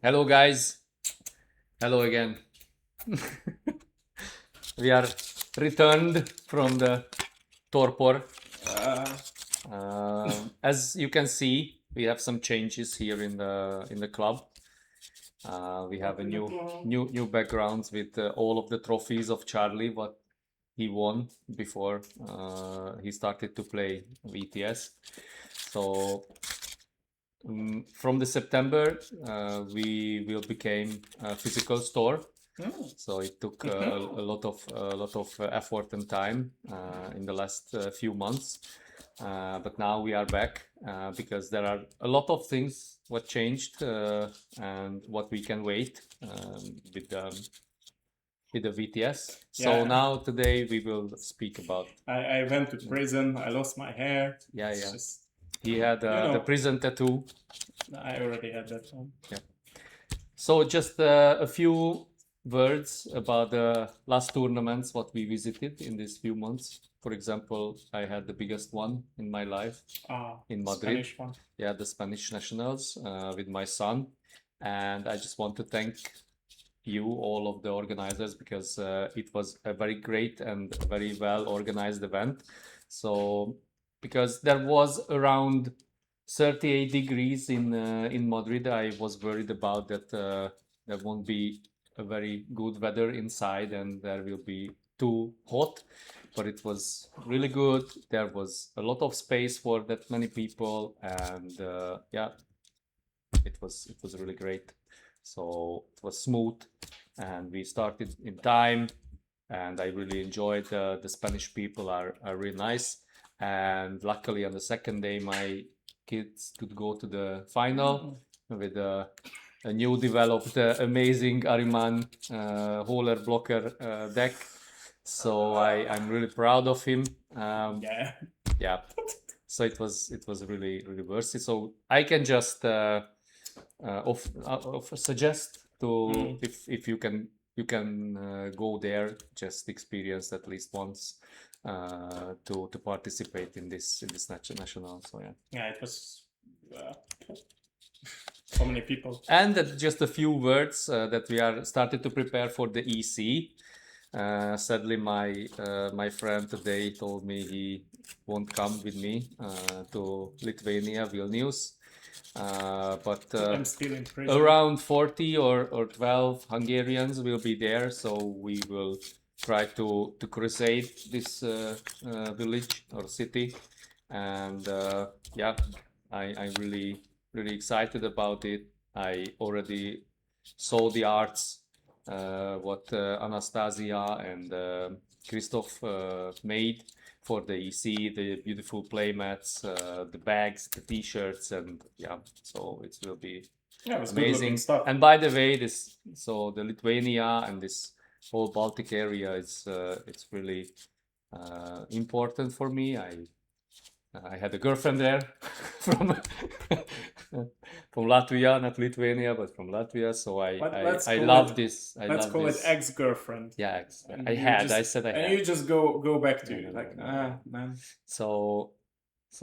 Hello, guys. Hello again. We are returned from the torpor. As you can see, we have some changes here in the club. We have a new backgrounds with all of the trophies of Charlie, what he won before he started to play Vtes. So from the September, we will become a physical store. So it took a lot of effort and time in the last few months, but now we are back because there are a lot of things what changed and what we can wait with the VTS. So Yeah. now today we will speak about. I went to prison. I lost my hair. Yeah, It's yeah. just- He had the prison tattoo. I already had that one. So just a few words about the last tournaments what we visited in these few months. For example, I had the biggest one in my life in Madrid. Spanish one. Yeah, the Spanish nationals with my son, and I just want to thank you, all of the organizers, because it was a very great and very well organized event. So because there was around 38 degrees in Madrid, I was worried about that there won't be a very good weather inside and there will be too hot, but it was really good. There was a lot of space for that many people, and yeah, it was really great. So it was smooth, and we started in time, and I really enjoyed the Spanish people are really nice. And luckily on the second day, my kids could go to the final with a new developed amazing Ariman Holer blocker deck. So I'm really proud of him. Yeah. Yeah. So it was really worth it. So I can just suggest to if you can go there, just experience at least once to participate in this national. So yeah. Yeah, it was so many people. And just a few words that we are started to prepare for the EC. Sadly, my friend today told me he won't come with me to Lithuania, Vilnius. But I'm still in prison. around 40 or 12 Hungarians will be there, so we will try to crusade this village or city. And yeah, I'm really excited about it. I already saw the arts what Anastasia and Christoph made for the EC, the beautiful playmats, the bags, the t-shirts, and yeah, so it will be amazing stuff. And by the way, the Lithuania and this whole Baltic area is it's really important for me. I had a girlfriend there from from Latvia, not Lithuania, but from Latvia. So I love this. Let's call it ex-girlfriend. Yeah, And I you had. just- I said I And had. you just go back to No, like, no. man. So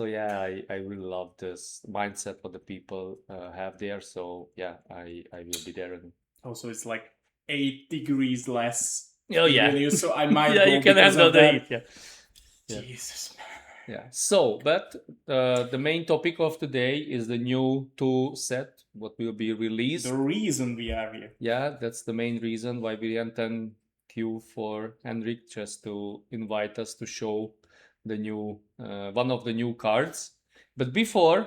yeah, I really love this mindset what the people have there. So yeah, I will be there. And Also, it's like 8 degrees less. oh yeah, in Vilnius, so I might yeah, go you can because handle of the that. heat. Yeah. Yeah. Jesus. Yeah. So, but the main topic of today is the new tool set, what will be released. The reason we are here. Yeah, that's the main reason why we thank you for Henrik just to invite us to show the new one of the new cards. But before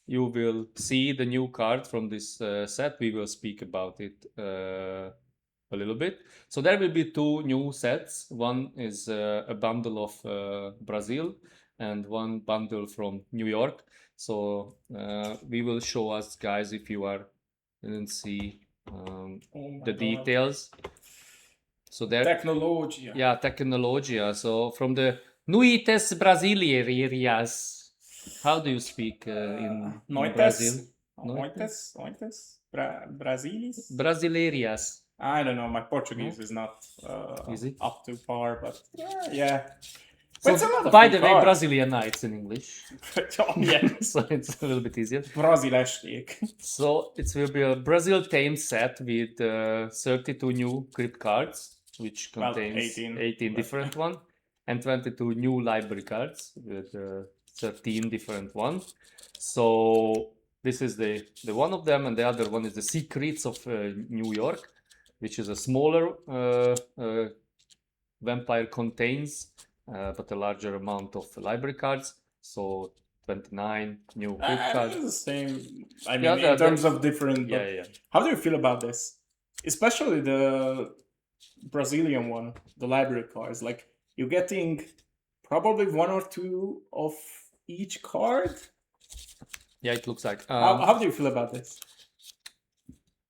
you will see the new card from this set, we will speak about it a little bit. So there will be two new sets. One is a bundle of Brazil and one bundle from New York. So we will show us, guys, if you didn't see the details. So there, Technologia. Yeah, Technologia. So from the Nuites Brasileiras. How do you speak in Brazil? Noites? Brasilis? Brasileiras. I don't know. My Portuguese is not Is it? up to par, but yeah. But it's a lot of by new the way, cards. Brazilian Nights in English. Oh, yeah. So it's a little bit easier. Brazil esték. So it will be a Brazil themed set with 32 new crypt cards, which Well, contains 18, 18 but- different ones, and 22 new library cards with 13 different ones. So this is the one of them, and the other one is the Secrets of New York, which is a smaller vampire contains, but a larger amount of library cards. So 29 new crypt It's cards. the same. I mean, Yeah, in they're- terms of different. Yeah, But yeah. how do you feel about this? Especially the Brazilian one, the library cards. Like, you're getting probably one or two of each card. Yeah, it looks like. How do you feel about this?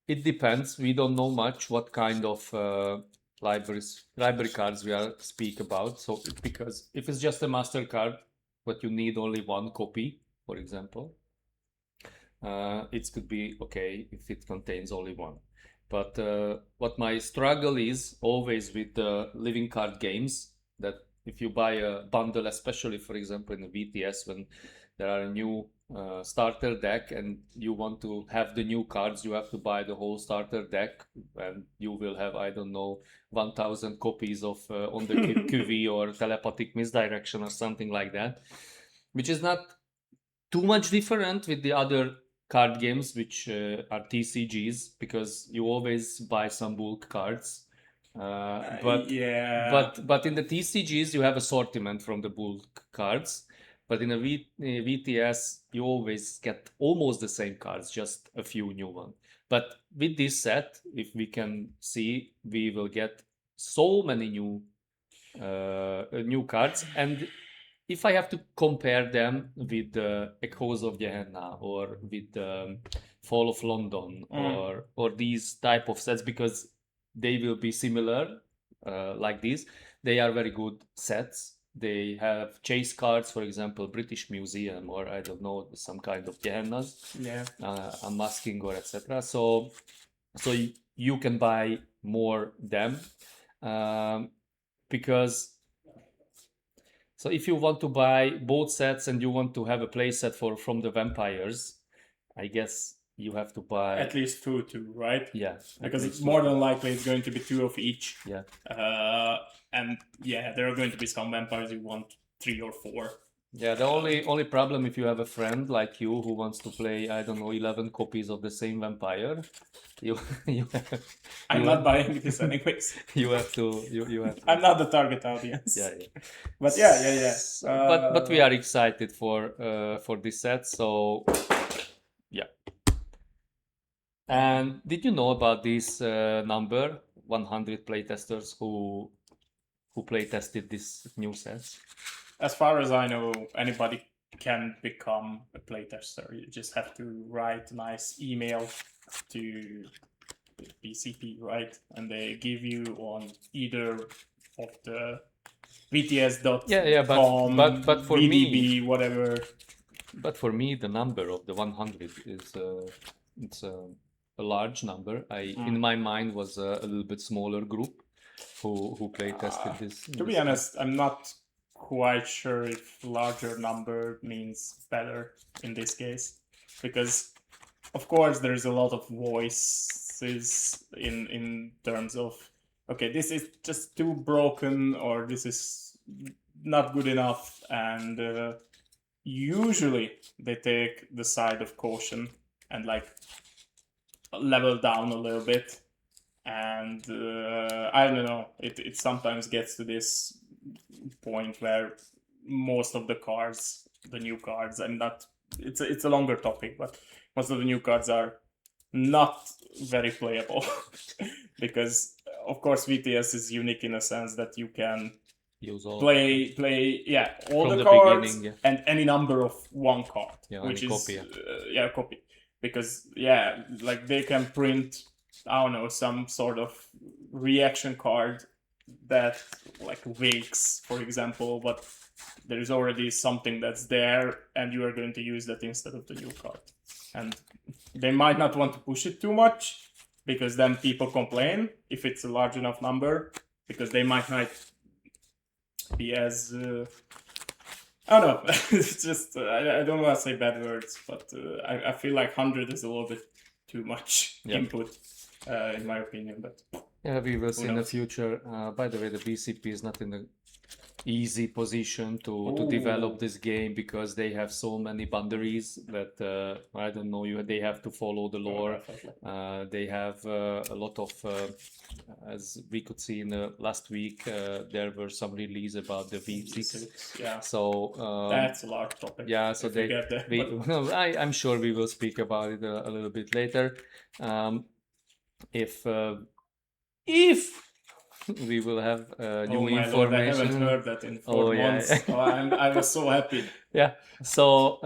It depends. We don't know much what kind of library cards we are speak about. So because if it's just a master card, but you need only one copy, for example, it could be okay if it contains only one. But what my struggle is always with the living card games, that if you buy a bundle, especially for example in the Vtes, when there are a new starter deck and you want to have the new cards, you have to buy the whole starter deck, and you will have, I don't know, 1000 copies of on the QV or telepathic misdirection or something like that, which is not too much different with the other card games, which are TCGs, because you always buy some bulk cards. But yeah. but in the TCGs you have assortment from the bulk cards, but in a VTS you always get almost the same cards, just a few new ones. But with this set, if we can see, we will get so many new cards. And if I have to compare them with Echoes of Gehenna or with Fall of London or these type of sets, because they will be similar like this, they are very good sets. They have chase cards, for example, British Museum, or I don't know, some kind of Gehennas, Yeah. unmasking or etc. So you can buy more them, because so if you want to buy both sets and you want to have a play set from the vampires, I guess you have to buy At least two, right? Yeah, Because at it's least more than likely it's going to be two of each. Yeah. And yeah, there are going to be some vampires you want 3 or 4. Yeah, the only problem if you have a friend like you who wants to play, I don't know, 11 copies of the same vampire, you I'm not buying this anyways. you have to. I'm not the target audience. Yeah. But yeah. But we are excited for this set. So yeah. And did you know about this number 100 playtesters who playtested this new set? As far as I know, anybody can become a playtester. You just have to write a nice email to BCP, right? And they give you on either of the VTS.com, Yeah, but for VDB, me, whatever. But for me, the number of the 100 is it's a large number. In my mind was a little bit smaller group who play tested this. To be honest, I'm not quite sure if larger number means better in this case, because of course there's a lot of voices in terms of, okay, this is just too broken, or this is not good enough, and usually they take the side of caution and like level down a little bit. And I don't know, it sometimes gets to this point where most of the cards, the new cards, and not, it's a longer topic, but most of the new cards are not very playable because of course VTS is unique in a sense that you can use all play all From the the cards beginning, and any number of one card, which any is copy, copy, because like they can print, I don't know, some sort of reaction card that like wakes, for example, but there is already something that's there and you are going to use that instead of the new card. And they might not want to push it too much because then people complain if it's a large enough number, because they might not be as I don't know. It's just I don't want to say bad words, but I feel like 100 is a little bit too much input, in my opinion. But yeah, we will who see in the knows? future. By the way, the BCP is not in the easy position to develop this game because they have so many boundaries that I don't know. They have to follow the lore. They have a lot of, as we could see in the last week, there were some release about the V6. Yeah. So That's a large topic. yeah, so if we get there, but I'm sure we will speak about it a little bit later. If we will have new my information. lord, I haven't heard that in 4 months. I was so happy. Yeah. So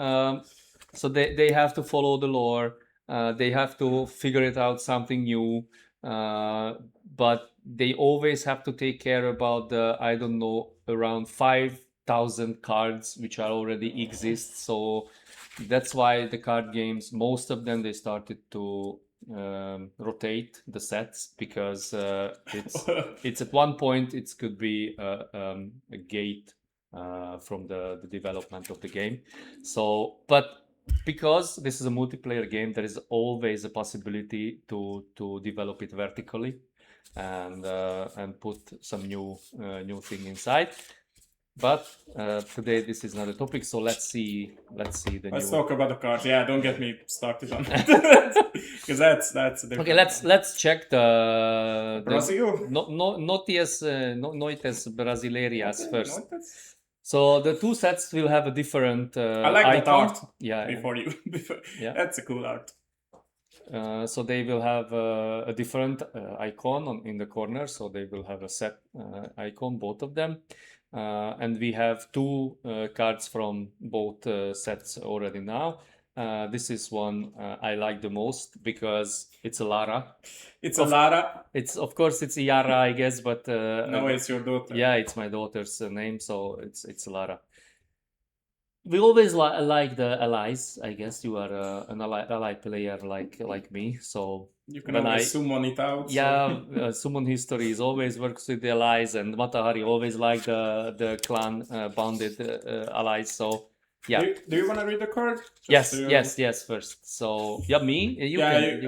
so they have to follow the lore. They have to figure it out something new. But they always have to take care about the, I don't know, around 5,000 cards which are already exist. So that's why the card games, most of them, they started to rotate the sets because it's at one point it could be a gate from the development of the game. So, but because this is a multiplayer game, there is always a possibility to develop it vertically and put some new thing inside. But today this is not a topic, so let's see Let's talk about the cards. Yeah, don't get me started on that because that's okay. Let's check the Brazil. Notias Brasilerias first. So the two sets will have a different I like icon. that art. Yeah, yeah, that's a cool art. So they will have a different icon in the corner. So they will have a set icon, both of them. And we have two cards from both sets already now. This is one I like the most because it's a Lara. It's a Lara. It's of course it's Yara, I guess, but no, it's your daughter. Yeah, it's my daughter's name, so it's Lara. We always like the allies. I guess you are an ally player like me, so you can always summon it out. Yeah, summon history is always works with the allies, and Matahari always like the clan bounded allies. So yeah. Do you want to read the card? Yes. First, so yeah, me.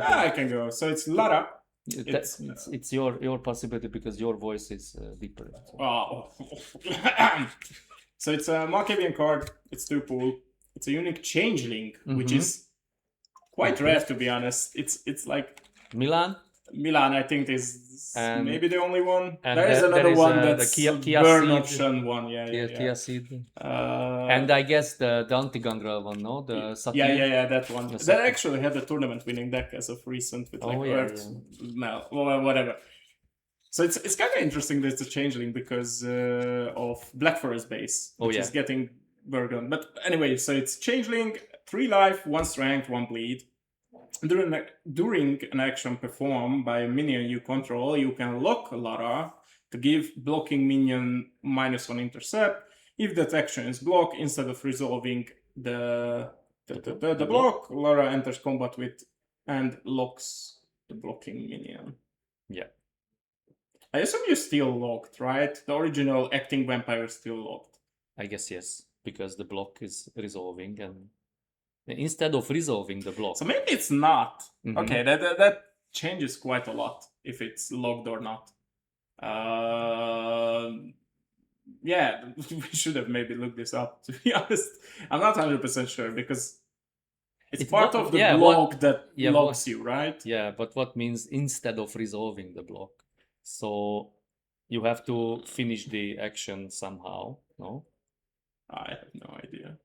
I can go. So it's Lara. It's your possibility because your voice is deeper. So. Oh. So it's a Markavian card. It's 2 pool. It's a unique changeling, which is quite rare, to be honest. It's like Milan, I think, is maybe the only one. And there is another one that's the Kia burn Seed. option one. Yeah. Kia Seed. And I guess the Antigandra one, no? The Satyr. Yeah, that one. That actually had a tournament winning deck as of recent with Earth. No, whatever. So it's kind of interesting that it's a changeling because of Black Forest base, which is getting Burgon. But anyway, so it's changeling, 3 life, 1 strength, 1 bleed. During an action performed by a minion you control, you can lock Lara to give blocking minion -1 intercept. If that action is blocked, instead of resolving the block, Lara enters combat with and locks the blocking minion. Yeah. I assume you're still locked, right? The original acting vampire is still locked. I guess yes, because the block is resolving, and instead of resolving the block. So maybe it's not. Okay, that changes quite a lot if it's locked or not. Yeah, we should have maybe looked this up, to be honest. I'm not 100% sure because it's part of the block that locks you, right? Yeah, but what means instead of resolving the block? So you have to finish the action somehow, no? I have no idea.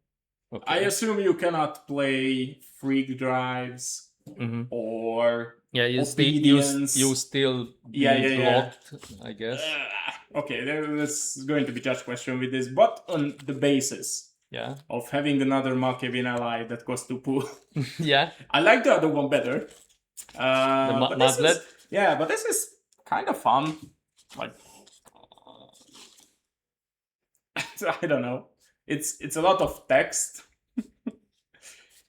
Okay. I assume you cannot play freak drives or obedience. You still blocked, I guess. Okay, there's going to be judge question with this, but on the basis of having another Markavian ally that costs 2 pool. Yeah. I like the other one better. The Madlet? Yeah, but this is kind of fun. Like, I don't know. It's a lot of text.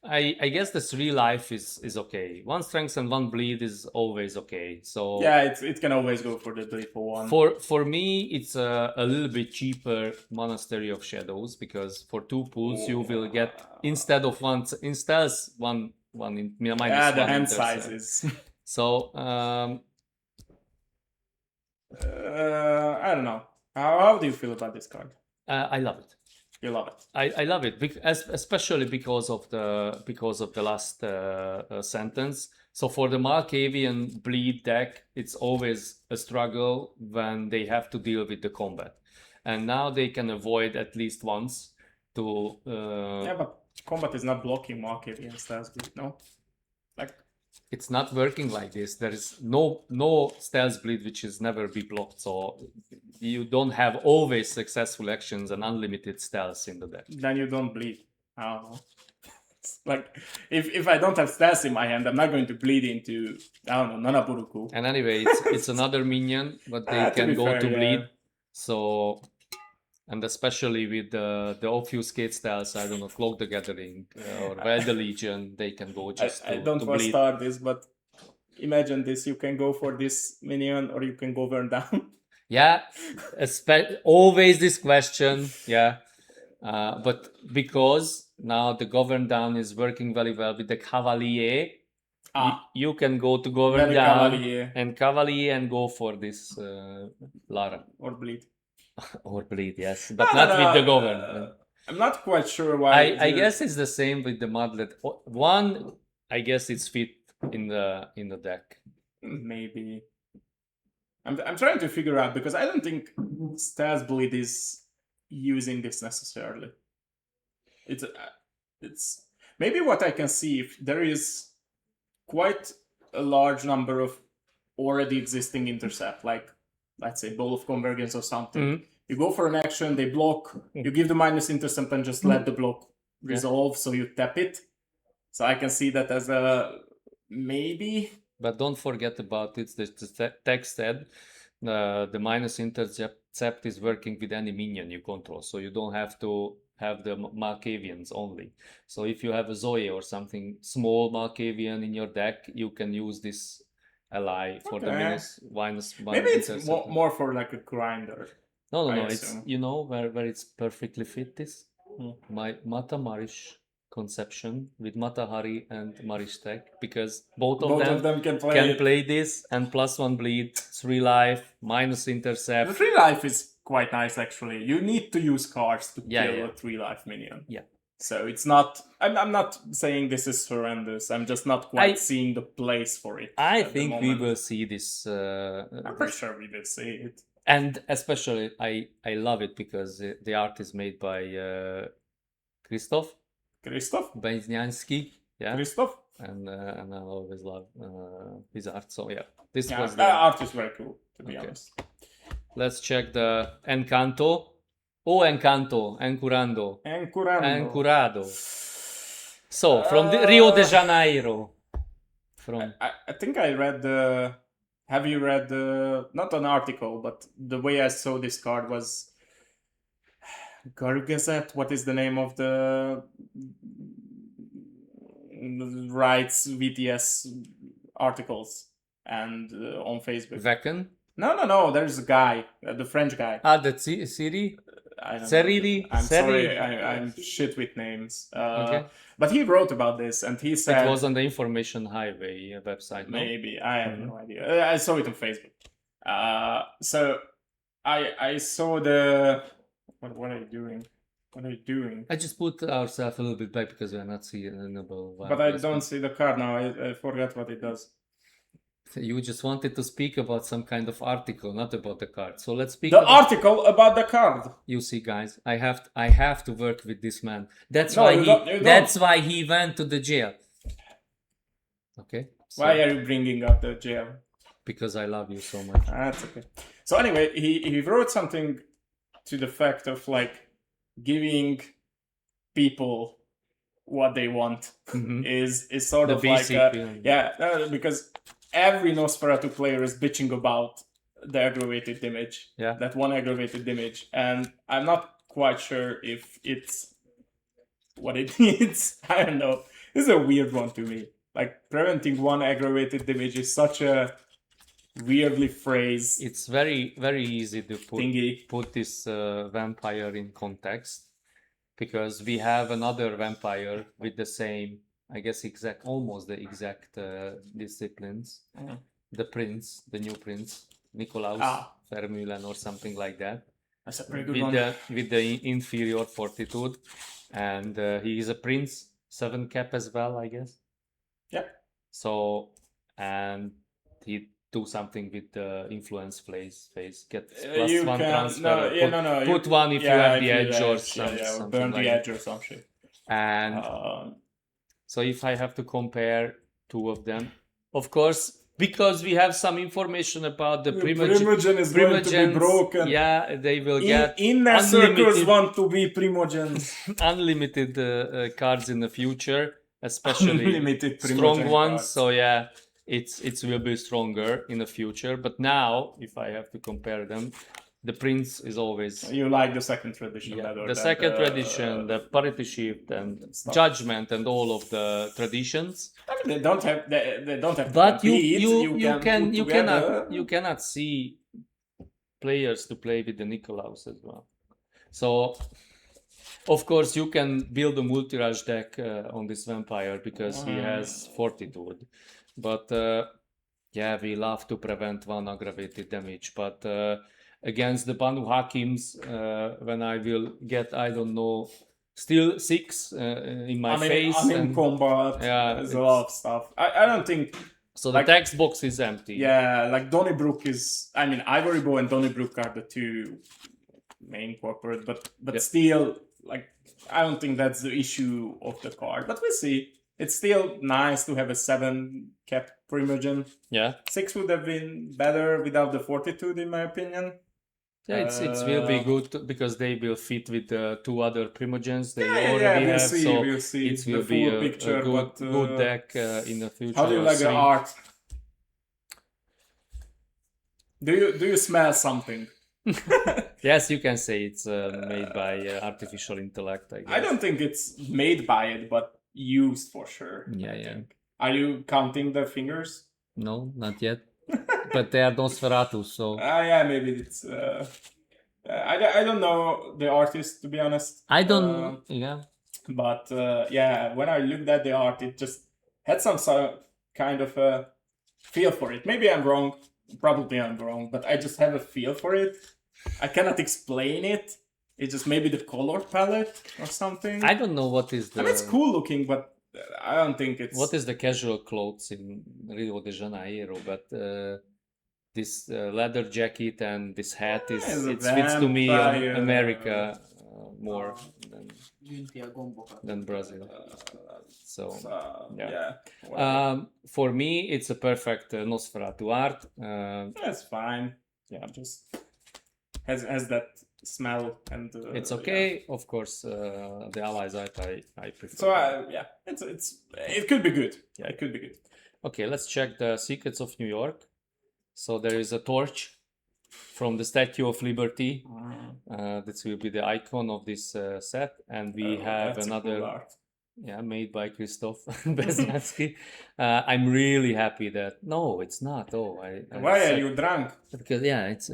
I guess the 3 life is okay. 1 strength and 1 bleed is always okay. So Yeah, it can always go for the 3 for 1. for me, it's a little bit cheaper Monastery of Shadows, because for 2 pools you will get, instead of one in stealth, one in minus Yeah, the 1 hand intercept. size is. So I don't know. How do you feel about this card? I love it. You love it. I love it, especially because of the last sentence. So for the Malkavian bleed deck, it's always a struggle when they have to deal with the combat, and now they can avoid at least once to. Yeah, but combat is not blocking Markavian Stealth Bleed, no? Like, It's not working like this. There is no stealth bleed which is never be blocked. So you don't have always successful actions and unlimited stealth in the deck. then you don't bleed. I don't know. Like, if I don't have stealth in my hand, I'm not going to bleed into, I don't know, Nanaburuku. And anyway, it's another minion, but they To can be go fair, to yeah. bleed. So, and especially with the obfuscate styles, I don't know, Cloak the Gathering or Wild the Legion, they can go just I to don't want to bleed. start this, but imagine this: you can go for this minion, or you can go burn down. Yeah, always this question. Yeah, but because now the Govern Down is working very well with the Cavalier, you can go to Govern Very Down Cavalier. and go for this Lara. Or bleed. Or bleed, yes, but not with the Govern. I'm not quite sure why. I guess it's the same with the Mudlet. One, I guess it's fit in the deck. Maybe. I'm trying to figure out, because I don't think Stas Bleed is using this necessarily. It's maybe what I can see, if there is quite a large number of already existing intercept, like let's say Bowl of Convergence or something. Mhm. You go for an action, they block, you give the minus intercept and just let the block resolve, so you tap it. So I can see that as a maybe. But don't forget about it. The text said the minus intercept is working with any minion you control, so you don't have to have the Malkavians only. So if you have a Zoe or something small Malkavian in your deck, you can use this ally for the minus one. Maybe it's more for like a grinder. No, it's where it's perfectly fit. This my Mata Marish conception with Mata Hari and Marish deck, because both of them can play this, and +1 bleed, 3 life, minus intercept. The 3 life is quite nice, actually. You need to use cards to kill a 3 life minion. Yeah. So it's not. I'm not saying this is horrendous. I'm just not quite seeing the place for it. I think we will see this. I'm pretty sure we will see it. And especially, I love it because the art is made by Krzysztof Beźniański. Yeah. Krzysztof. And I always love his art. So yeah, this Yeah, was that art is very cool, to be honest. Let's check the Encanto. Oh, Encourado. So from the Rio de Janeiro. I think I read the. Have you read the, not an article, but the way I saw this card was Gazette. What is the name of the writes Vtes articles and on Facebook? Veckan? No. There's a guy, the French guy. The Siri? I'm Seriri? sorry, I'm shit with names. But he wrote about this, and he said it was on the Information Highway website. No? Maybe, I have no idea. I saw it on Facebook. So I saw the. What are you doing? What are you doing? I just put ourselves a little bit back because we are not seeing about. But I don't see the card now. I forgot what it does. You just wanted to speak about some kind of article, not about the card. So let's speak. The article about the card. You see, guys, I have to work with this man. That's why he went to the jail. Okay. So, why are you bringing up the jail? Because I love you so much. That's okay. So anyway, he wrote something to the fact of like giving people what they want is sort of like because every Nosferatu player is bitching about the aggravated damage. Yeah. That one aggravated damage. And I'm not quite sure if it's what it needs. I don't know. This is a weird one to me. Like, preventing one aggravated damage is such a weirdly phrased It's very, very easy to thingy. put this vampire in context, because we have another vampire with the same, I guess, almost the exact disciplines. The prince, the new prince, Nikolaus Vermeulen or something like that. That's a pretty good one. With the inferior fortitude, and he is a prince, 7 cap as well, I guess. Yeah. So, and he do something with the influence phase, get You +1 can transfer. Put one if you have the edge or something. or burn the edge or some shit. And so if I have to compare two of them, of course, because we have some information about the Primogen is going to be broken. Yeah, they will get inner circles want to be Primogens. Unlimited cards in the future, especially Unlimited strong ones. Cards. So yeah, it will be stronger in the future. But now, if I have to compare them, the prince is always. You like the second tradition better. The second tradition, the parity shift and judgment and all of the traditions. I mean, they don't have. They don't have. But to compete. you cannot see players to play with the Nikolaus as well. So, of course, you can build a multi-rush deck on this vampire because he has fortitude. But yeah, we love to prevent one aggravated damage. But against the Banu Hakims, when I will get, I don't know, still 6 in my face. In combat, there's a lot of stuff. I don't think. So the text box is empty. Yeah, like Donnybrook is. I mean, Ivory Bow and Donnybrook are the two main corporate, but still, like, I don't think that's the issue of the card. But we'll see. It's still nice to have a 7 cap Primogen. Yeah. 6 would have been better without the fortitude, in my opinion. Yeah, it will be good because they will fit with the 2 other Primogens they already we'll have. See, so we'll see. It will be a good deck in the future. How do you like the art? Do you smell something? Yes, you can say it's made by artificial intellect, I guess. I don't think it's made by it, but used for sure. Yeah. Are you counting the fingers? No, not yet. But they are Nosferatu, so. Yeah, maybe it's. I don't know the artist, to be honest. I don't. Yeah. But yeah, when I looked at the art, it just had some kind of a feel for it. Maybe I'm wrong. Probably I'm wrong, but I just have a feel for it. I cannot explain it. It's just maybe the color palette or something. I don't know what is the. I mean, it's cool looking, but I don't think it's. What is the casual clothes in Rio de Janeiro? But this leather jacket and this hat it fits to me America more than Brazil. So yeah. For me, it's a perfect Nosferatu art. That's fine. Yeah, just has that smell and it's okay. Of course, the Allies art I prefer. So yeah, it could be good. Yeah, it could be good. Okay, let's check the Secrets of New York. So there is a torch from the Statue of Liberty. This will be the icon of this set, and we have another. Cool art. Yeah, made by Krzysztof Beznatsky. I'm really happy that no, it's not. Why are you drunk? Because it's.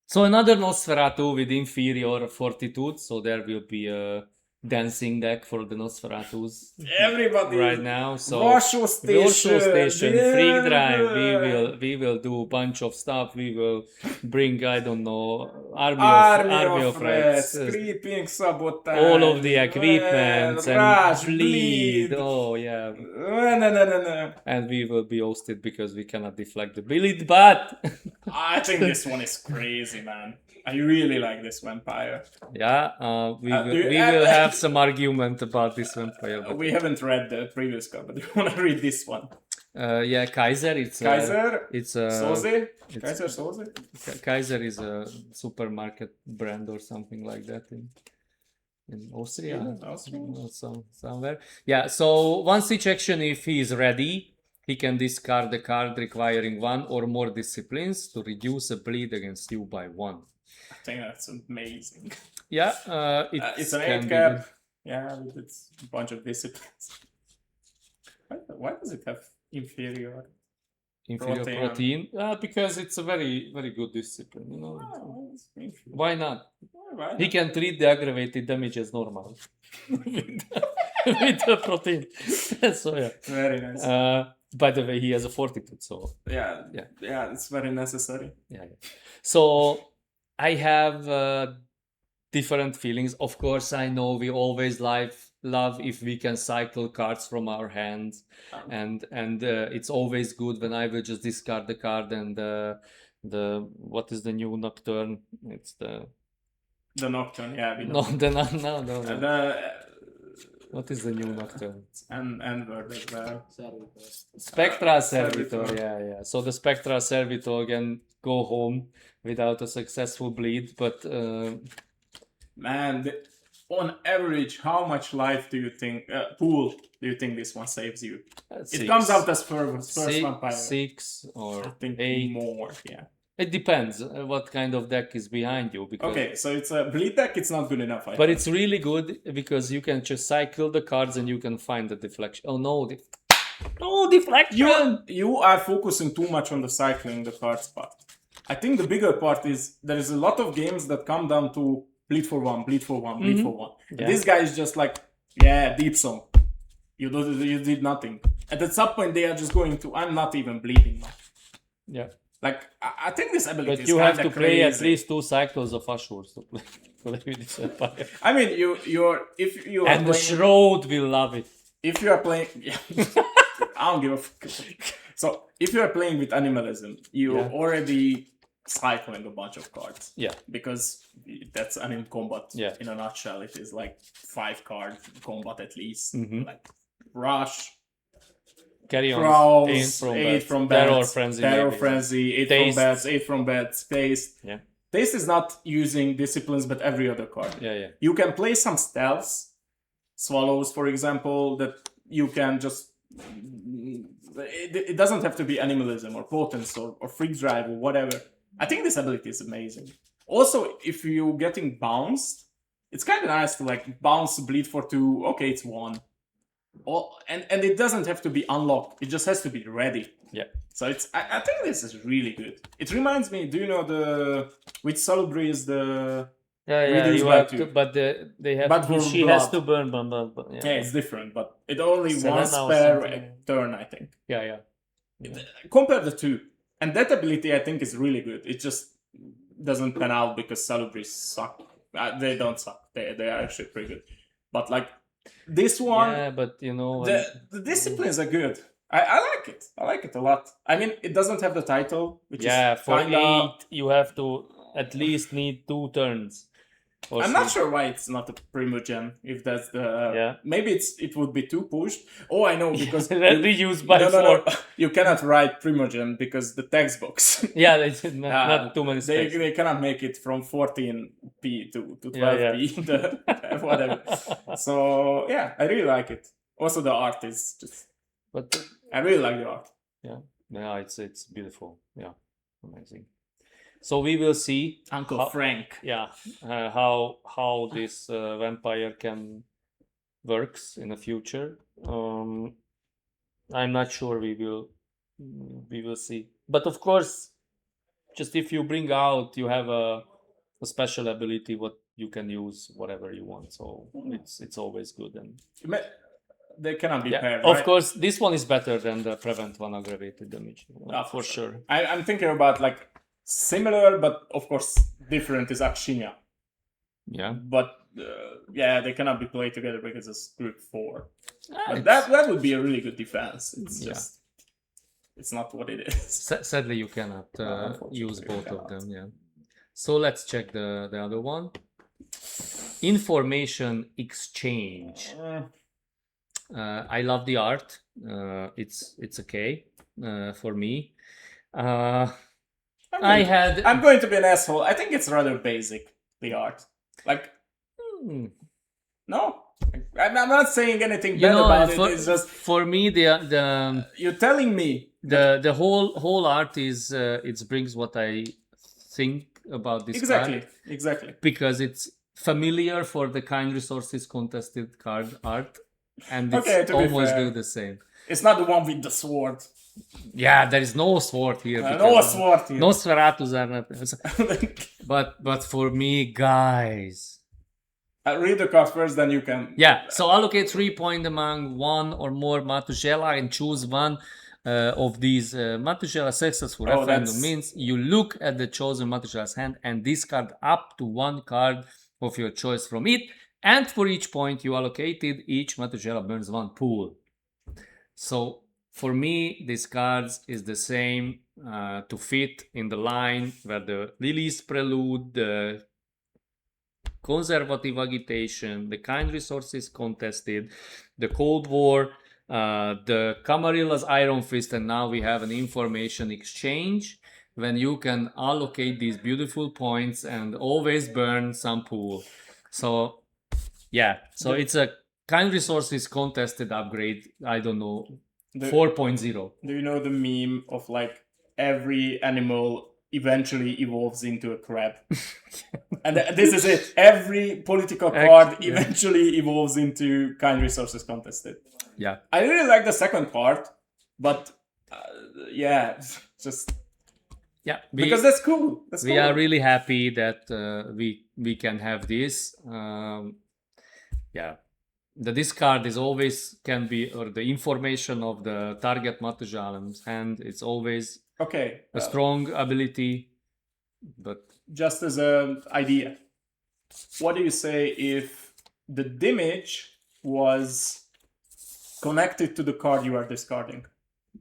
So another Nosferatu with inferior fortitude. So there will be a dancing deck for the Nosferatus. Everybody right now. So Warsaw Station, Freak Drive. We will do a bunch of stuff. We will bring, I don't know, army of rats, creeping sabotage, all of the equipment and bleed. Oh yeah. No. And we will be hosted because we cannot deflect the bleed. But I think this one is crazy, man. I really like this vampire. Yeah, we will have some argument about this vampire. But we haven't read the previous card, but we want to read this one. Yeah, Kaiser. It's Kaiser. It's Soze. Kaiser Soze. Kaiser is a supermarket brand or something like that in Austria. Somewhere. Yeah. So once each action, if he is ready, he can discard the card requiring 1 or more disciplines to reduce a bleed against you by 1. I think that's amazing. Yeah, it's an 8 cap. Yeah, it's a bunch of disciplines. Why does it have inferior? Protein? Because it's a very, very good discipline, you know. Oh, it's inferior. Why not? Why He can treat the aggravated damage as normal with the protein. So yeah. Very nice. By the way, he has a fortitude, so yeah, it's very necessary. yeah. So I have different feelings. Of course, I know we always love if we can cycle cards from our hands, and it's always good when I will just discard the card and the what is the new Nocturne? It's the Nocturne, yeah. We no, know. no. What is the new Nocturne? And word as well. Spectra Servitor, yeah. So the Spectra Servitor can go home without a successful bleed, but man, on average, how much life do you think pool do you think this one saves you? It comes out as first vampire. 6 or I think 8 more. Yeah. It depends what kind of deck is behind you. Because, okay, so it's a bleed deck. It's not good enough. But it's really good because you can just cycle the cards and you can find the deflection. Oh no, no deflection! You are focusing too much on the cycling the cards part. I think the bigger part is there is a lot of games that come down to bleed for one, bleed for one, bleed for one. Yeah. This guy is just like, yeah, deep song. You did nothing. And at some point they are just going to, I'm not even bleeding much. Yeah. Like, I think this ability is But you have to play at least 2 cycles of Ashur to play with this vampire. I mean, if you are and the Shroud will love it. If you are playing, I don't give a fuck. So if you are playing with animalism, you already cycling a bunch of cards. Yeah. Because that's Anim combat. Yeah. In a nutshell, it is like 5 card combat at least. Mm-hmm. Like Rush. Carry on. Prowls, 8 from bats. Terror Frenzy. 8 from bats. 8 from bats. Taste. Yeah. Taste is not using disciplines, but every other card. Yeah. You can play some stealths. Swallows, for example, that you can just... It doesn't have to be animalism or potence or freak drive or whatever. I think this ability is amazing. Also, if you're getting bounced, it's kind of nice to like bounce bleed for 2. Okay, it's 1. And it doesn't have to be unlocked. It just has to be ready. Yeah. So it's I think this is really good. It reminds me. Do you know which Salubri is the? Yeah. You have to, but they have. But she blood. Has to burn. Yeah, it's different, but it only once per turn, I think. Yeah. Compare the two, and that ability I think is really good. It just doesn't pan out because Salubris suck. They don't suck. They are actually pretty good, but like. This one, yeah, but you know, the disciplines are good. I like it. I like it a lot. I mean, it doesn't have the title, which is for 8 you have to at least need 2 turns. I'm not sure why it's not a Primogen. If that's the maybe it would be too pushed. Oh, I know because reused by 4. No. You cannot write Primogen because the text box. Yeah, they not too many spaces. They cannot make it from 14p to 12p. Whatever. So yeah, I really like it. Also, the art is just. But I really like the art. Yeah, it's beautiful. Yeah, amazing. So we will see, Uncle Frank. Yeah, how this vampire can works in the future. I'm not sure. We will see. But of course, just if you bring out, you have a special ability what you can use whatever you want. So it's always good and. They cannot be paired. Of course, this one is better than the prevent 1 aggravated damage. For sure. I'm thinking about like. Similar, but of course different is Akshinya. Yeah. But they cannot be played together because it's group 4. But that would be a really good defense. It's just it's not what it is. Sadly, you cannot use both of them. Yeah. So let's check the other one. Information exchange. I love the art. It's okay for me. I'm going to be an asshole. I think it's rather basic, the art. Like, no, I'm not saying anything bad about it. It's just for me the you're telling me the whole art is it brings what I think about this card. Exactly. Because it's familiar for the kind resources contested card art, and it's almost do the same. It's not the one with the sword. Yeah, there is no sword here. No sword here. Nosferatus are not. But for me, guys. Read the card first, then you can. Yeah, so allocate 3 points among one or more Matusela and choose one of these Matusela. Successful referendum means you look at the chosen Matusela's hand and discard up to one card of your choice from it. And for each point you allocated, each Matusela burns one pool. So for me, these cards is the same to fit in the line where the Lily's Prelude, the Conservative Agitation, the Kind Resources Contested, the Cold War, the Camarilla's Iron Fist, and now we have an information exchange when you can allocate these beautiful points and always burn some pool. So yeah, so it's a Kind Resources Contested upgrade, I don't know, 4.0. Do you know the meme of like every animal eventually evolves into a crab? And this is it. Every political card eventually evolves into Kind Resources Contested. Yeah. I really like the second part, but yeah, just... Yeah, because that's cool. We are really happy that we can have this. Yeah. The discard is always can be, or the information of the target Matujalan's hand, it's always a strong ability. But just as an idea, what do you say if the damage was connected to the card you are discarding?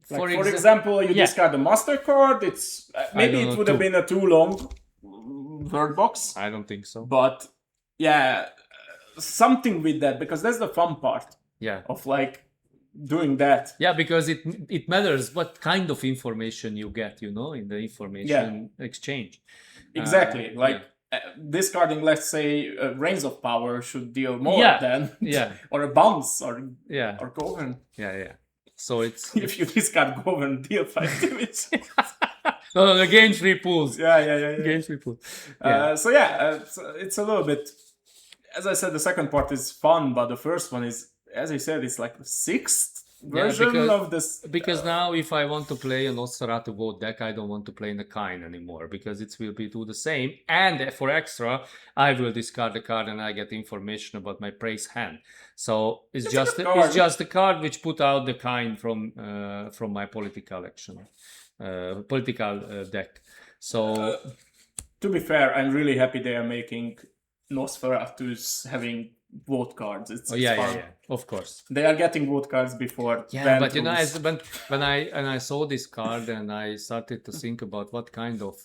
Like for example, you discard the master card. It's maybe it would have been a too long word box. I don't think so. But yeah, something with that, because that's the fun part. Yeah. Of like doing that. Yeah, because it matters what kind of information you get, you know, in the information exchange. Exactly. Discarding, let's say, Reigns of Power should deal more than or a bounce or govern. Yeah. So it's if you discard govern, deal 5 damage. No, gain 3 pools. Yeah. Gain 3 pools. It's a little bit. As I said, the second part is fun, but the first one is, as I said, it's like the 6th version of this. Because now, if I want to play an Nosferatu vote deck, I don't want to play in the Kind anymore, because it will be do the same. And for extra, I will discard the card and I get information about my praise hand. So it's just a card which put out the Kind from my political action, political deck. So to be fair, I'm really happy they are making Nosferatus having vote cards. It's fun. Yeah, of course. They are getting vote cards before. Yeah, but you know, when I saw this card and I started to think about what kind of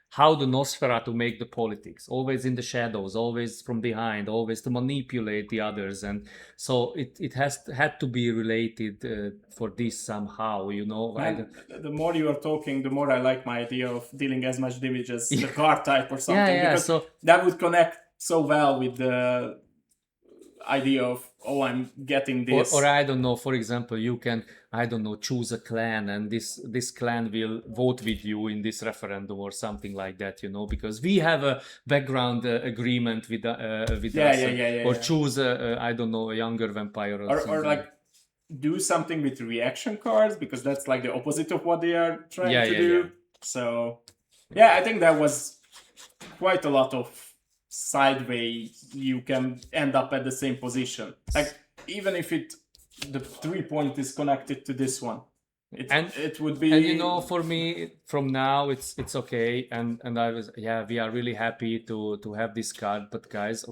how the Nosferatu make the politics, always in the shadows, always from behind, always to manipulate the others, and so it had to be related for this somehow, you know. And the more you are talking, the more I like my idea of dealing as much damage as the card type or something, because that would connect so well with the idea of I'm getting this, or I don't know, for example, you can choose a clan and this clan will vote with you in this referendum or something like that, you know, because we have a background agreement with us, or choose I don't know, a younger vampire or like do something with reaction cards, because that's like the opposite of what they are trying to do. So I think that was quite a lot of sideways you can end up at the same position, like even if the 3 point is connected to this one, it would be. And you know, for me, from now it's okay, and I was we are really happy to have this card. But guys,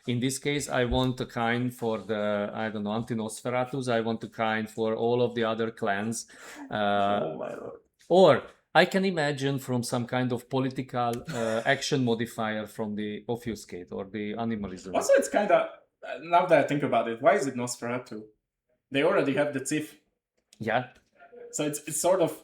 in this case I want a Kind for the Anti-Nosferatus. I want a Kind for all of the other clans, oh my lord. Or I can imagine from some kind of political action modifier from the Obfuscate or the Animalism. Also, it's kind of, now that I think about it, why is it Nosferatu? They already have the Tif. Yeah. So it's sort of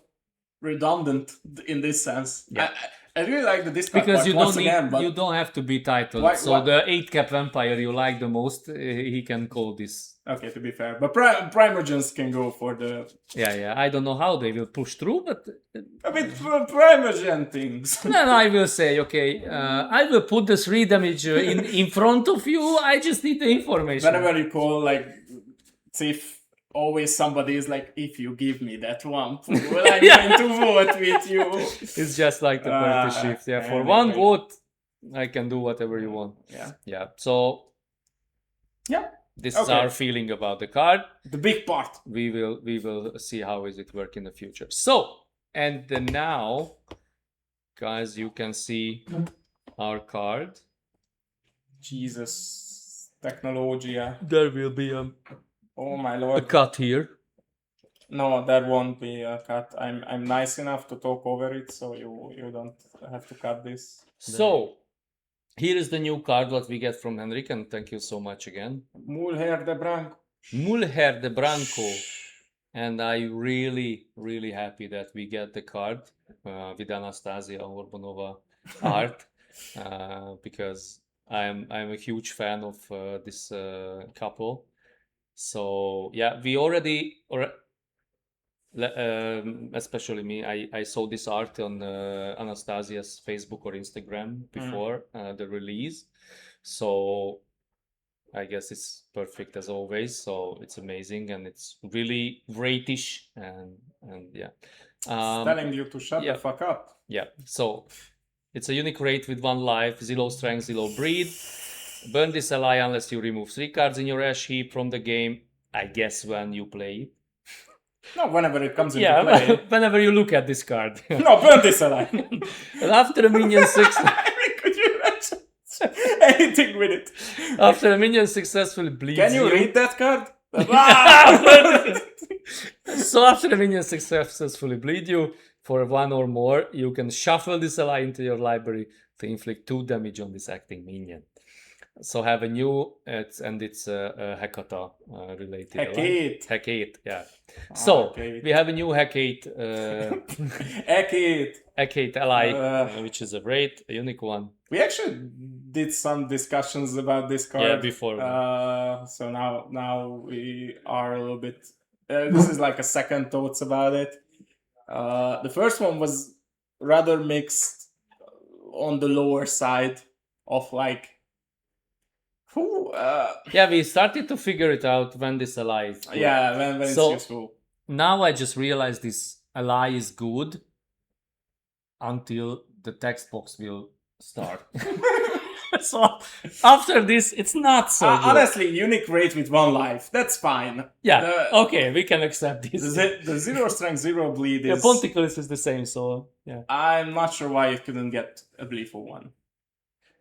redundant in this sense. Yeah. I really like the discard because part you don't have to be titled. The 8-cap vampire you like the most, he can call this. Okay, to be fair, but Primogens can go for the. Yeah. I don't know how they will push through, but a bit Primogen things. Then I will say, I will put the 3 damage in front of you. I just need the information. Whenever you call like Sif always somebody is like, if you give me that one pool, I'm going to vote with you. It's just like the party shift. Yeah, for anyway. one vote, I can do whatever you want. Yeah. So Yeah. this is our feeling about the card. The big part. We will see how is it work in the future. So, and then now, guys, you can see our card. Jesus, technologia. There will be Oh my a lord. cut here. No, there won't be a cut. I'm nice enough to talk over it, so you don't have to cut this. So, here is the new card what we get from Henrik, and thank you so much again. Mulher de Branco. Mulher de Branco. And I'm really, really happy that we get the card with Anastasia Orbanova art because I'm a huge fan of this couple. So yeah, we already, especially me, I saw this art on Anastasia's Facebook or Instagram before the release. So I guess it's perfect as always. So it's amazing and it's really greatish and yeah. Telling you to shut the fuck up. Yeah. So it's a unique rate with 1 life, 0 strength, 0 breed. Burn this ally unless you remove 3 cards in your ash heap from the game. I guess when you play it. No, whenever it comes into play. Whenever you look at this card. No, burn this ally. And after a minion 6... Could you imagine anything with it? After a minion successfully bleeds Can you read that card? So after a minion successfully bleed you for 1 or more, you can shuffle this ally into your library to inflict 2 damage on this acting minion. So have a new, it's Hekata related. Hecate. Hecate, yeah. So we have a new Hecate. Hecate ally, which is a great, a unique one. We actually did some discussions about this card. Yeah, before. So now we are a little bit. This is like a second thoughts about it. The first one was rather mixed on the lower side of like. Yeah, we started to figure it out when this ally is good. Yeah, when it's useful. Now I just realized this ally is good until the text box will start. So after this, it's not so good. Honestly, unique rate with 1 life. That's fine. Yeah, okay, we can accept this. The 0 strength, 0 bleed is... Yeah, Ponticles is the same, so yeah. I'm not sure why you couldn't get a bleed for 1.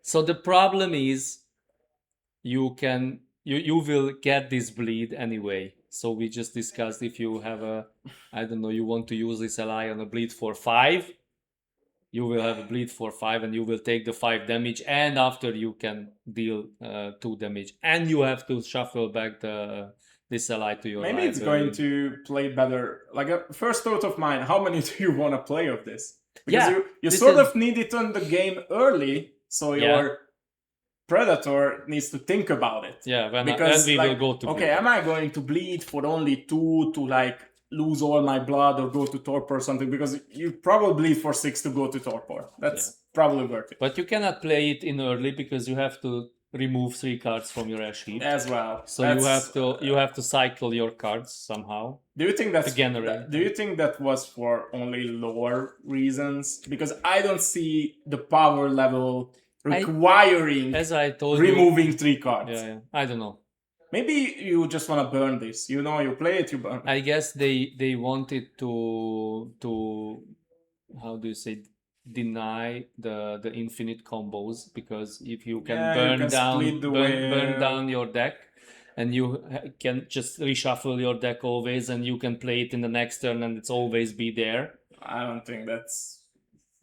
So the problem is you will get this bleed anyway. So we just discussed if you have you want to use this ally on a bleed for 5, you will have a bleed for 5 and you will take the 5 damage, and after you can deal 2 damage, and you have to shuffle back this ally to your Maybe it's going to play better. Like a first thought of mine, how many do you want to play of this? Because you sort of need it on the game early, so your Predator needs to think about it. Yeah, when we will go to bleed. Am I going to bleed for only 2 to like lose all my blood or go to torpor or something? Because you probably bleed for 6 to go to torpor. That's probably worth it. But you cannot play it in early because you have to remove 3 cards from your ash heap as well. So you have to cycle your cards somehow. Do you think that was for only lore reasons? Because I don't see the power level requiring as I told removing 3 cards. Yeah, I don't know. Maybe you just want to burn this. You play it, you burn. I guess they wanted to how do you say, deny the infinite combos, because if you can burn down your deck, and you can just reshuffle your deck always, and you can play it in the next turn, and it's always be there. I don't think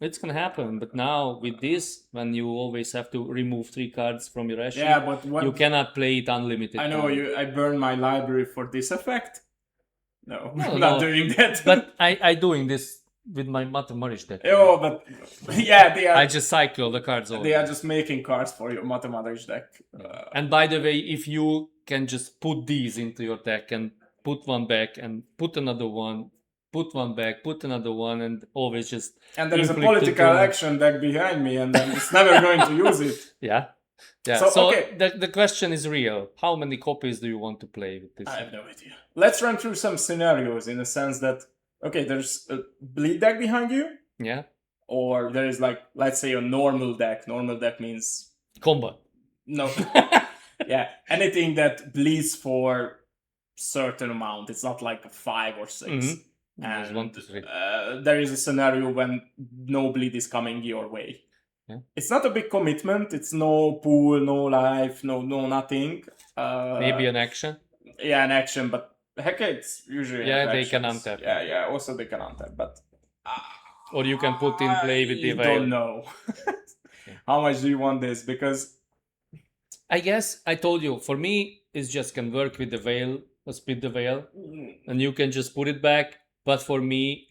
it's gonna happen. But now with this, when you always have to remove 3 cards from your ash, but you cannot play it unlimited. I know I burn my library for this effect. No, I'm not doing that. But I doing this with my Mathematics deck. Oh, but they are. I just cycle the cards over. They are just making cards for your Mathematics deck. And by the way, if you can just put these into your deck and put one back and put another one, put one back, put another one, and always just... And there is a political action deck behind me, and then it's never going to use it. Yeah. Yeah. So, So, okay. the question is real. How many copies do you want to play with this? I have no idea. Let's run through some scenarios in the sense that, okay, there's a bleed deck behind you, Yeah. or there is like, let's say, a normal deck. Normal deck means Combat. no, yeah, anything that bleeds for certain amount. It's not like a 5 or 6. Mhm. There's And 1, 2, 3. there is a scenario when no bleed is coming your way. Yeah. It's not a big commitment. It's no pool, no life, no nothing. Maybe an action. Yeah, an action, but heck, it's usually Yeah, have they can actions. untap. Yeah. Also, they can untap, but Or you can put in play with the I veil. don't know. How much do you want this? Because I guess I told you, for me, it just can work with the veil, split the veil, and you can just put it back. But for me,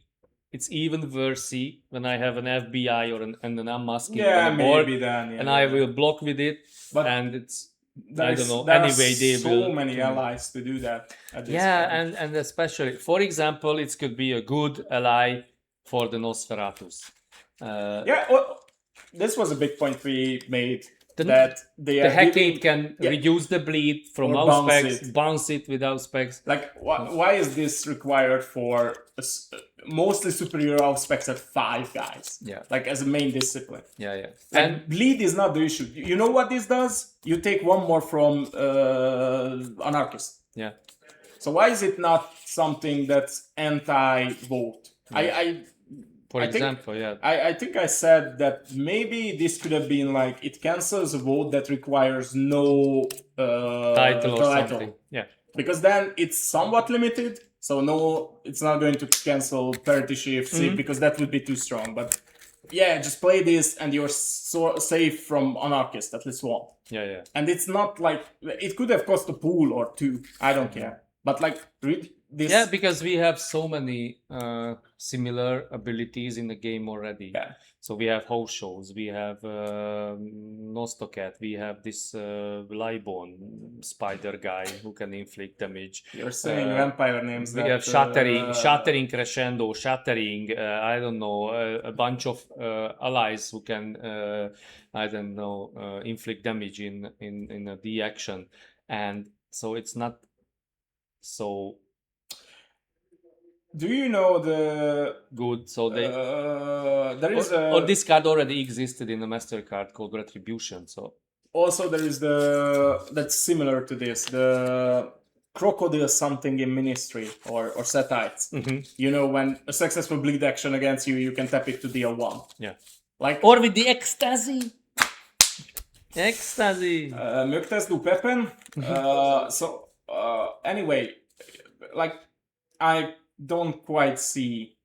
it's even worse when I have an FBI or an unmasking on the board, maybe then, and I will block with it, But and it's I don't know. There Anyway, are they so will. many allies to do that. At this Yeah, point. and especially, for example, it could be a good ally for the Nosferatus. Yeah, well, this was a big point we made. The- that they The are giving, Hackade can reduce the bleed from Or mouse bounce specs, bounce it without specs. like why is this required for mostly superior specs at 5 guys? Yeah. Like as a main discipline. Yeah, yeah. Like And bleed is not the issue. You know what this does? You take one more from anarchist. yeah, So why is it not something that's anti-vote? for I think- example, yeah. I think I said that maybe this could have been like it cancels a vote that requires no Title or something. Yeah. because then it's somewhat limited. So no, it's not going to cancel parity shift because that would be too strong. But yeah, just play this and you're safe from anarchist at least one. Yeah, yeah. And it's not like it could have cost a pool or 2. I don't care. But like read this. Yeah, because we have so many similar abilities in the game already. Yeah. So we have house shows, we have Nostocat, we have this Libon spider guy who can inflict damage. You're saying vampire names. We that, have shattering crescendo, shattering. I don't know, a bunch of allies who can, I don't know, inflict damage in a D action, and so it's not so Do you know the good. So they there is or this card already existed in a master card called Retribution. So also there is that's similar to this, the crocodile something in Ministry or Setites. You know, when a successful bleed action against you, you can tap it to deal 1. yeah, Like or with the ecstasy. Ecstasy. Mögtest du Pepen? Anyway, like I don't quite see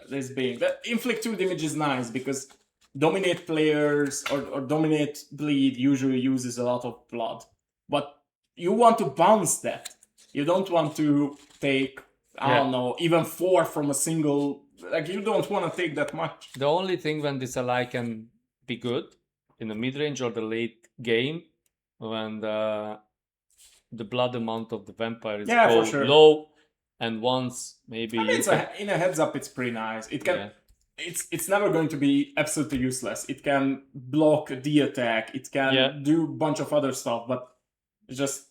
this being that inflict 2 damage is nice because dominate players or dominate bleed usually uses a lot of blood, but you want to bounce that. You don't want to take I don't know, even 4 from a single. Like you don't want to take that much. The only thing when this ally can be good in the mid range or the late game when the blood amount of the vampire is Yeah, for sure. low, and once maybe I mean, in a heads up, it's pretty nice. It can. Yeah. It's never going to be absolutely useless. It can block the attack. It can do a bunch of other stuff, but it's just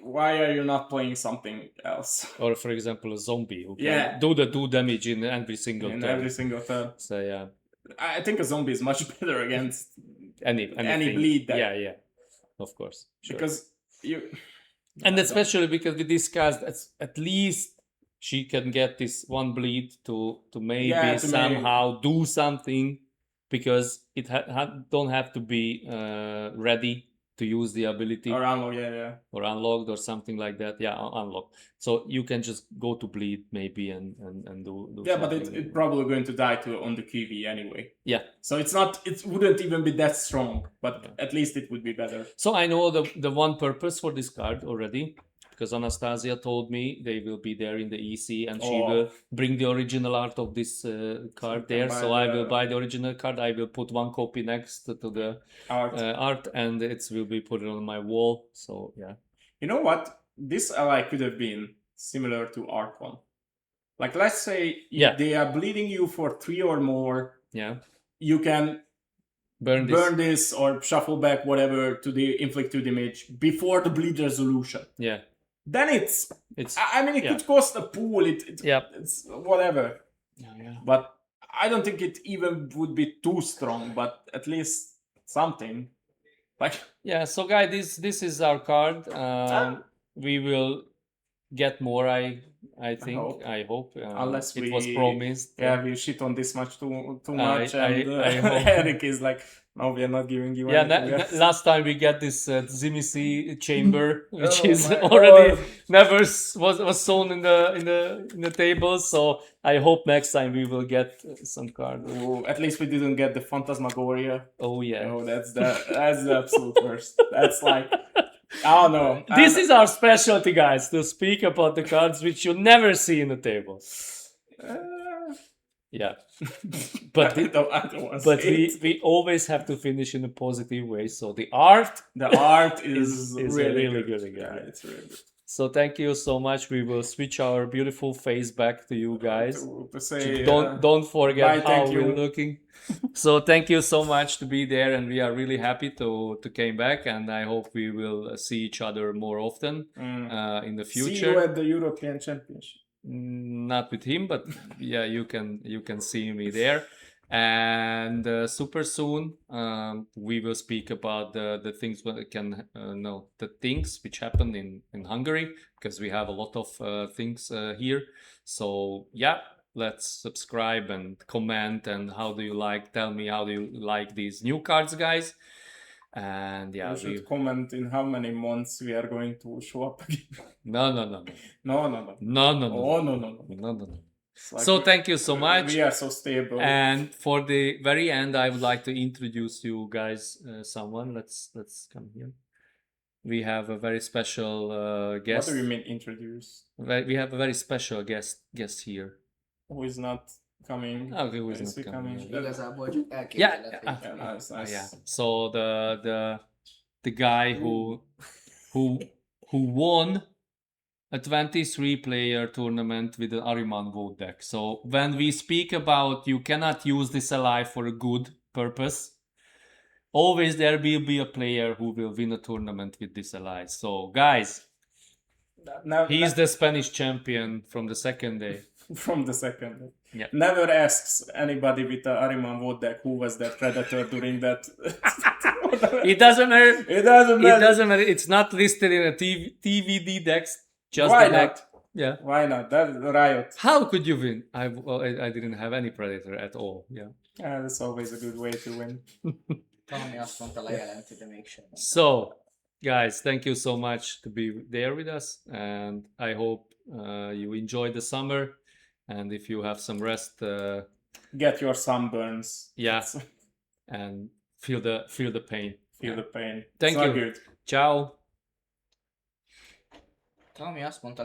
why are you not playing something else? Or for example, a zombie who can do the 2 damage in every single turn. Every single turn. So yeah, I think a zombie is much better against any bleed. Yeah, of course. Sure. Because you. And especially because we discussed at least she can get this 1 bleed to maybe somehow do something, because it don't have to be ready to use the ability or unlock, or unlocked or something like that. Unlocked. So you can just go to bleed maybe and do yeah, something. but it's probably going to die on the QV anyway. Yeah. So it wouldn't even be that strong, but at least it would be better. So I know the one purpose for this card already, because Anastasia told me they will be there in the EC and she will bring the original art of this card there. So I will buy the original card. I will put 1 copy next to the art and it will be put on my wall. So yeah. You know what? This ally could have been similar to Archon. Like let's say they are bleeding you for 3 or more. Yeah. You can burn this or shuffle back whatever to the inflict 2 damage before the bleed resolution. Yeah. Then it's I mean, it yeah. could cost a pool. Yep. It's whatever. Yeah. But I don't think it even would be too strong. But at least something. Like Yeah. So, guys, this is our card. We will get more. I think. I hope. Unless it was promised. Yeah, we shit on this much too much, and I hope. Eric is like, no, we are not giving you Yeah, anything else. last time we get this Zimisi chamber, which Oh is my already God. never was shown in the table. So I hope next time we will get some card. Oh, at least we didn't get the Phantasmagoria. Oh yeah. Oh, that's the absolute worst. That's like, I don't know. This is our specialty, guys, to speak about the cards which you never see in the table. Yeah. But I don't wanna say it. we always have to finish in a positive way. So the art is really good. Yeah, it's really good. So thank you so much. We will switch our beautiful face back to you guys. To say, don't forget bye, how thank we're you. looking. So thank you so much to be there, and we are really happy to came back, and I hope we will see each other more often in the future. See you at the European Championship. Not with him, but yeah, you can see me there. And super soon we will speak about the things the things which happen in Hungary, because we have a lot of things here. So yeah, let's subscribe and comment, and tell me how do you like these new cards, guys. And yeah, you should comment in how many months we are going to show up again. No. No. Oh, no. Like So thank you so much. We are so stable. And for the very end, I would like to introduce you guys someone. Let's come here. We have a very special guest. What do you mean introduce? We have a very special guest here. Who is not coming? Okay, who is not coming? Igazából csak elképzelhető. Nice. Yeah. So the guy who won a 23-player tournament with an Ariman vote deck. So when we speak about you cannot use this ally for a good purpose, always there will be a player who will win a tournament with this ally. So guys, he's the Spanish champion from the second day. From the second day. Yeah. Never asks anybody with a Ariman vote deck who was that predator during that. It doesn't matter. It doesn't matter. It's not listed in a TVD decks. Just Why the deck. not? Yeah. Why not? That's riot. How could you win? I didn't have any predator at all. Yeah. That's always a good way to win. Valami azt mondta, lejelenti, de mégsem. So, guys, thank you so much to be there with us, and I hope you enjoy the summer. And if you have some rest, get your sunburns. Yeah, and feel the pain. Feel the pain. Thank you. Good. Ciao. Valami azt mondta,